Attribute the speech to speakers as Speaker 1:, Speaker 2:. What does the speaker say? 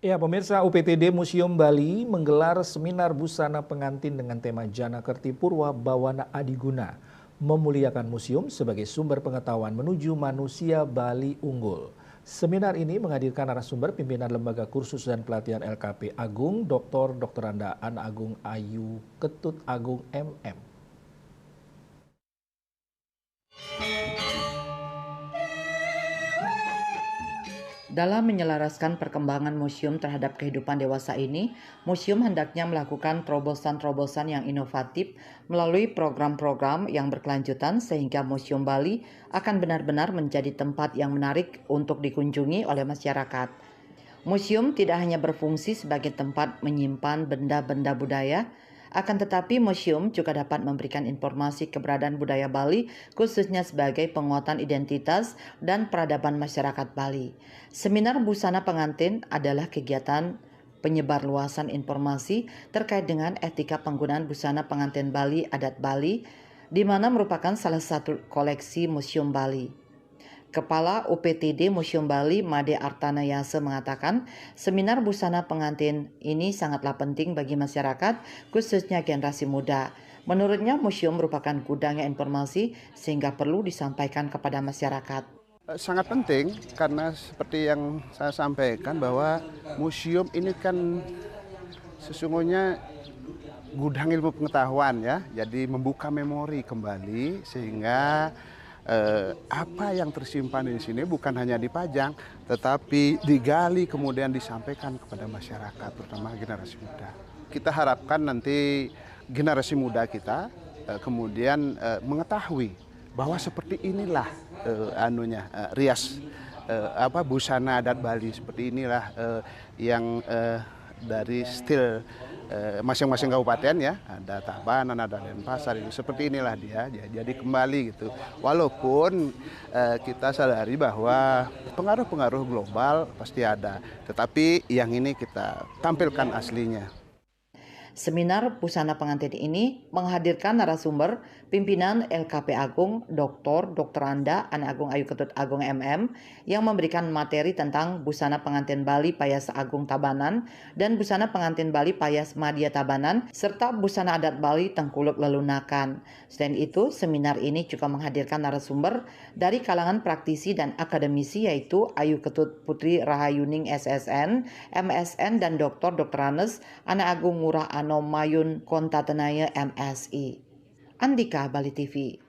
Speaker 1: Ya, pemirsa, UPTD Museum Bali menggelar seminar busana pengantin dengan tema Jana Kerti Purwa Bawana Adiguna, memuliakan museum sebagai sumber pengetahuan menuju manusia Bali unggul. Seminar ini menghadirkan narasumber pimpinan Lembaga Kursus dan Pelatihan LKP Agung, Dr. Anda Ana Agung Ayu Ketut Agung MM.
Speaker 2: Dalam menyelaraskan perkembangan museum terhadap kehidupan dewasa ini, museum hendaknya melakukan terobosan-terobosan yang inovatif melalui program-program yang berkelanjutan sehingga Museum Bali akan benar-benar menjadi tempat yang menarik untuk dikunjungi oleh masyarakat. Museum tidak hanya berfungsi sebagai tempat menyimpan benda-benda budaya, akan tetapi museum juga dapat memberikan informasi keberadaan budaya Bali, khususnya sebagai penguatan identitas dan peradaban masyarakat Bali. Seminar busana pengantin adalah kegiatan penyebarluasan informasi terkait dengan etika penggunaan busana pengantin Bali adat Bali, di mana merupakan salah satu koleksi Museum Bali. Kepala UPTD Museum Bali Made Artanayase mengatakan, seminar busana pengantin ini sangatlah penting bagi masyarakat, khususnya generasi muda. Menurutnya, museum merupakan gudang informasi sehingga perlu disampaikan kepada masyarakat.
Speaker 3: Sangat penting karena seperti yang saya sampaikan bahwa museum ini kan sesungguhnya gudang ilmu pengetahuan ya, jadi membuka memori kembali sehingga apa yang tersimpan di sini bukan hanya dipajang, tetapi digali kemudian disampaikan kepada masyarakat, terutama generasi muda. Kita harapkan nanti generasi muda kita kemudian mengetahui bahwa seperti inilah rias busana adat Bali, seperti inilah yang dari stil masing-masing kabupaten ya, ada Tabanan, ada Denpasar, itu seperti inilah dia. Jadi kembali gitu. Walaupun kita sadari bahwa pengaruh-pengaruh global pasti ada, tetapi yang ini kita tampilkan aslinya.
Speaker 2: Seminar busana pengantin ini menghadirkan narasumber pimpinan LKP Agung, Dr. Anda Ana Agung Ayu Ketut Agung MM yang memberikan materi tentang busana pengantin Bali Payas Agung Tabanan dan busana pengantin Bali Payas Madya Tabanan serta busana adat Bali Tengkuluk Lelunakan. Selain itu, seminar ini juga menghadirkan narasumber dari kalangan praktisi dan akademisi yaitu Ayu Ketut Putri Rahayuning SSN, MSN dan Dr. Anes Ana Agung Ngurah Ano Mayun Kontatenaya MSI. Andika, Bali TV.